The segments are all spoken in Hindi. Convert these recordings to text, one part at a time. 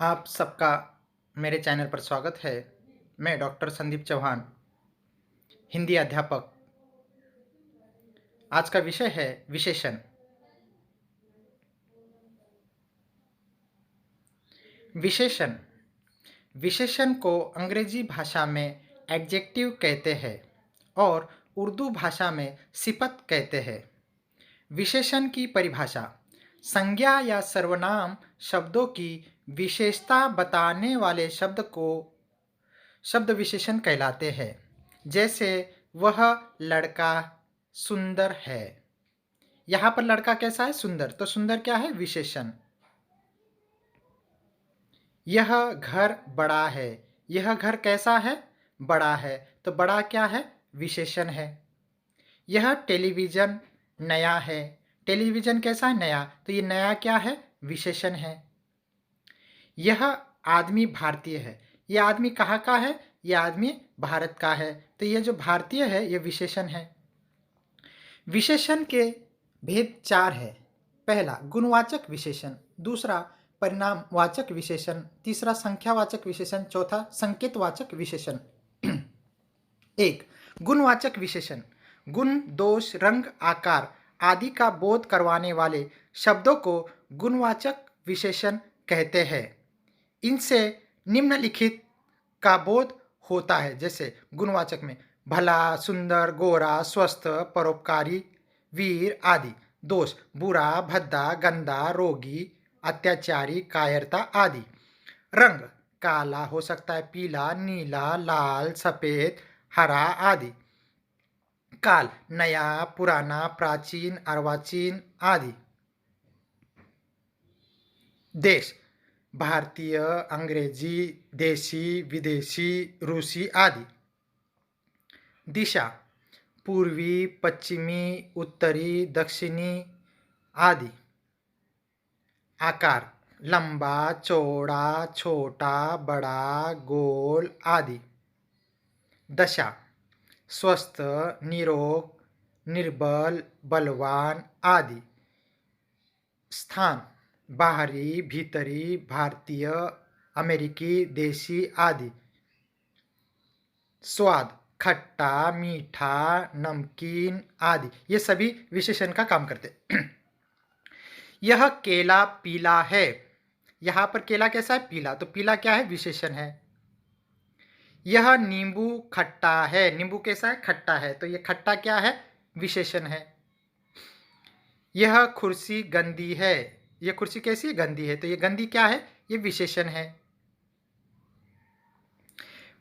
आप सबका मेरे चैनल पर स्वागत है। मैं डॉक्टर संदीप चौहान, हिंदी अध्यापक। आज का विषय है विशेषण। विशेषण विशेषण को अंग्रेजी भाषा में एडजेक्टिव कहते हैं और उर्दू भाषा में सिफत कहते हैं। विशेषण की परिभाषा: संज्ञा या सर्वनाम शब्दों की विशेषता बताने वाले शब्द को शब्द विशेषण कहलाते हैं। जैसे वह लड़का सुंदर है। यहाँ पर लड़का कैसा है? सुंदर। तो सुंदर क्या है? विशेषण। यह घर बड़ा है। यह घर कैसा है? बड़ा है। तो बड़ा क्या है? विशेषण है। यह टेलीविजन नया है। टेलीविजन कैसा है? नया। तो ये नया क्या है? विशेषण है। यह आदमी भारतीय है। यह आदमी कहाँ का है? यह आदमी भारत का है। तो यह जो भारतीय है यह विशेषण है। विशेषण के भेद चार है। पहला गुणवाचक विशेषण, दूसरा परिणामवाचक विशेषण, तीसरा संख्यावाचक विशेषण, चौथा संकेतवाचक विशेषण। एक, गुणवाचक विशेषण। गुण, दोष, रंग, आकार आदि का बोध करवाने वाले शब्दों को गुणवाचक विशेषण कहते हैं। इनसे निम्नलिखित का बोध होता है। जैसे गुणवाचक में भला, सुंदर, गोरा, स्वस्थ, परोपकारी, वीर आदि। दोष: बुरा, भद्दा, गंदा, रोगी, अत्याचारी, कायरता आदि। रंग: काला हो सकता है, पीला, नीला, लाल, सफेद, हरा आदि। काल: नया, पुराना, प्राचीन, अर्वाचीन आदि। देश: भारतीय, अंग्रेजी, देशी, विदेशी, रूसी आदि। दिशा: पूर्वी, पश्चिमी, उत्तरी, दक्षिणी आदि। आकार: लंबा, चौड़ा, छोटा, बड़ा, गोल आदि। दशा: स्वस्थ, निरोग, निर्बल, बलवान आदि। स्थान: बाहरी, भीतरी, भारतीय, अमेरिकी, देशी आदि। स्वाद: खट्टा, मीठा, नमकीन आदि। ये सभी विशेषण का काम करते हैं। यह केला पीला है। यहाँ पर केला कैसा है? पीला। तो पीला क्या है? विशेषण है। यह नींबू खट्टा है। नींबू कैसा है? खट्टा है। तो ये खट्टा क्या है? विशेषण है। यह कुर्सी गंदी है। ये कुर्सी कैसी है? गंदी है। तो ये गंदी क्या है? ये विशेषण है।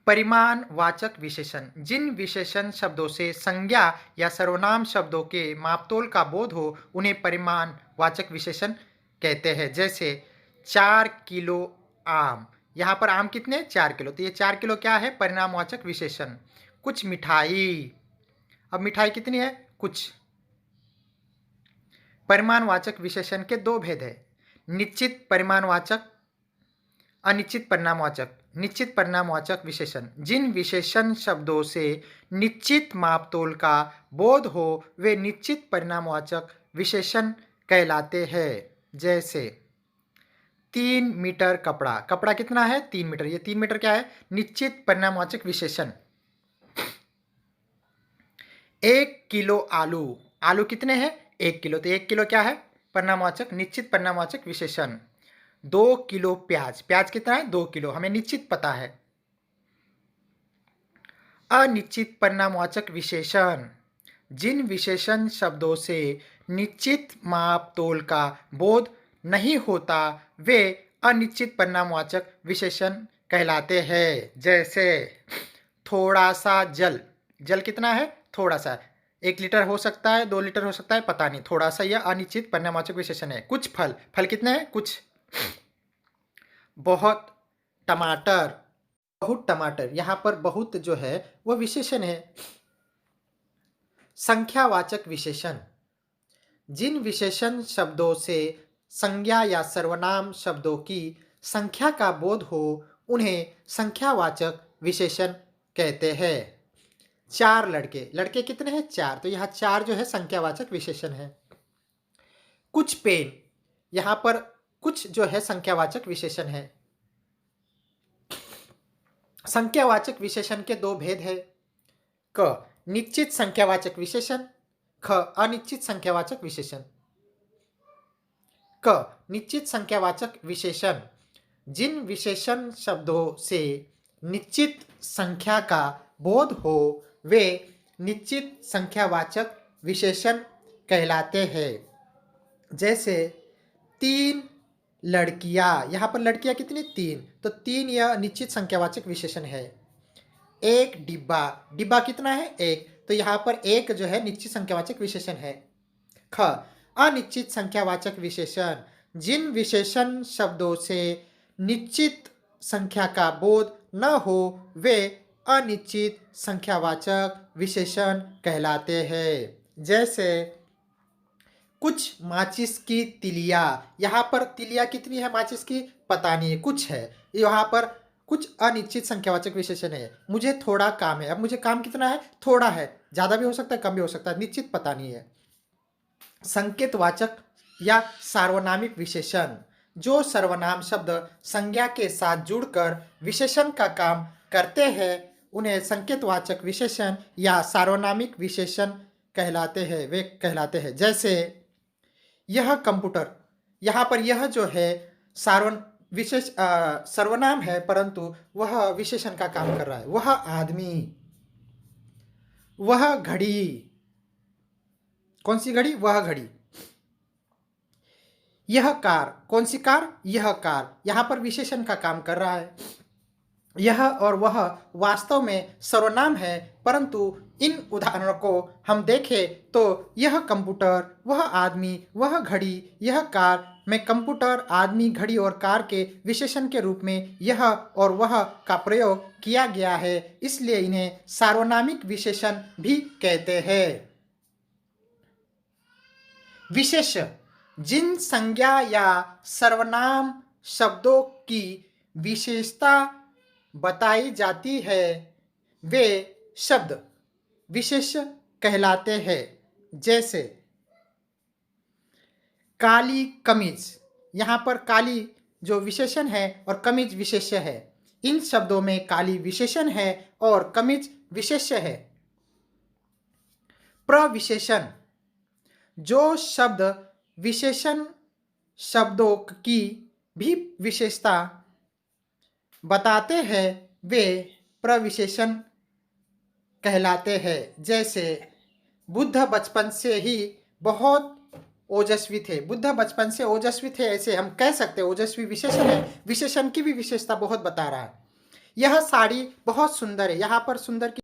परिमाणवाचक विशेषण: जिन विशेषण शब्दों से संज्ञा या सर्वनाम शब्दों के मापतोल का बोध हो उन्हें परिमाणवाचक विशेषण कहते हैं। जैसे 4 किलो आम। यहाँ पर आम कितने? 4 किलो। तो ये 4 किलो क्या है? परिमाणवाचक विशेषण। कुछ मिठाई। अब मिठाई कितनी है? कुछ। परिमाणवाचक विशेषण के दो भेद है: निश्चित परिमाणवाचक, अनिश्चित परिणामवाचक। निश्चित परिणामवाचक विशेषण: जिन विशेषण शब्दों से निश्चित मापतोल का बोध हो वे निश्चित परिणामवाचक विशेषण कहलाते हैं। जैसे 3 मीटर कपड़ा। कपड़ा कितना है? 3 मीटर। ये 3 मीटर क्या है? निश्चित परिणामवाचक विशेषण। 1 किलो आलू। आलू कितने हैं? 1 किलो। तो 1 किलो क्या है? परिणामवाचक, निश्चित परिणामवाचक विशेषण। 2 किलो प्याज। प्याज कितना है? 2 किलो। हमें निश्चित पता है। अनिश्चित परिणामवाचक विशेषण: जिन विशेषण शब्दों से निश्चित मापतोल का बोध नहीं होता वे अनिश्चित परिणामवाचक विशेषण कहलाते हैं। जैसे थोड़ा सा जल। जल कितना है? थोड़ा सा। 1 लीटर हो सकता है, 2 लीटर हो सकता है, पता नहीं। थोड़ा सा यह अनिश्चित परिणामवाचक विशेषण है। कुछ फल। फल कितने हैं? कुछ। बहुत टमाटर। बहुत टमाटर। यहाँ पर बहुत जो है वह विशेषण है। संख्यावाचक विशेषण: जिन विशेषण शब्दों से संज्ञा या सर्वनाम शब्दों की संख्या का बोध हो उन्हें संख्यावाचक विशेषण कहते हैं। 4 लड़के। लड़के कितने हैं? 4। तो यहाँ 4 जो है संख्यावाचक विशेषण है। कुछ पेन। यहाँ पर कुछ जो है संख्यावाचक विशेषण है। संख्यावाचक विशेषण के दो भेद है। क निश्चित संख्यावाचक विशेषण, ख अनिश्चित संख्यावाचक विशेषण। क निश्चित संख्यावाचक विशेषण जिन विशेषण शब्दों से निश्चित संख्या का बोध हो वे निश्चित संख्यावाचक विशेषण कहलाते हैं। जैसे 3 लड़कियां, यहाँ पर लड़कियां कितनी? 3, तो 3 यह निश्चित संख्यावाचक विशेषण है। एक डिब्बा, डिब्बा कितना है? 1, तो यहाँ पर 1 जो है निश्चित संख्यावाचक विशेषण है। ख अनिश्चित संख्यावाचक विशेषण जिन विशेषण शब्दों से निश्चित संख्या का बोध न हो वे अनिश्चित संख्यावाचक विशेषण कहलाते हैं। जैसे कुछ माचिस की तिलिया, यहाँ पर तिलिया कितनी है माचिस की? पता नहीं है, कुछ है। यहाँ पर कुछ अनिश्चित संख्यावाचक विशेषण है। मुझे थोड़ा काम है, अब मुझे काम कितना है? थोड़ा है, ज़्यादा भी हो सकता है, कम भी हो सकता है, निश्चित पता नहीं है। संकेतवाचक या सार्वनामिक विशेषण जो सर्वनाम शब्द संज्ञा के साथ जुड़कर विशेषण का काम करते हैं उन्हें संकेतवाचक विशेषण या सार्वनामिक विशेषण कहलाते हैं। वे कहलाते हैं जैसे यह कंप्यूटर, यहाँ पर यह जो है सर्वनाम है परंतु वह विशेषण का काम कर रहा है। वह आदमी, वह घड़ी, कौन सी घड़ी? वह घड़ी। यह कार, कौन सी कार? यह कार, यहाँ पर विशेषण का काम कर रहा है। यह और वह वास्तव में सर्वनाम है परंतु इन उदाहरणों को हम देखें तो यह कंप्यूटर, वह आदमी, वह घड़ी, यह कार में कंप्यूटर, आदमी, घड़ी और कार के विशेषण के रूप में यह और वह का प्रयोग किया गया है, इसलिए इन्हें सार्वनामिक विशेषण भी कहते हैं। विशेष जिन संज्ञा या सर्वनाम शब्दों की विशेषता बताई जाती है वे शब्द विशेष कहलाते हैं। जैसे काली कमीज, यहाँ पर काली जो विशेषण है और कमीज विशेष्य है। इन शब्दों में काली विशेषण है और कमीज विशेष्य है। प्रविशेषण जो शब्द विशेषण शब्दों की भी विशेषता बताते हैं वे प्रविशेषण कहलाते हैं। जैसे बुद्ध बचपन से ही बहुत ओजस्वी थे, बुद्ध बचपन से ओजस्वी थे, ऐसे हम कह सकते हैं। ओजस्वी विशेषण है, विशेषण की भी विशेषता बहुत बता रहा है। यह साड़ी बहुत सुंदर है, यहाँ पर सुंदर की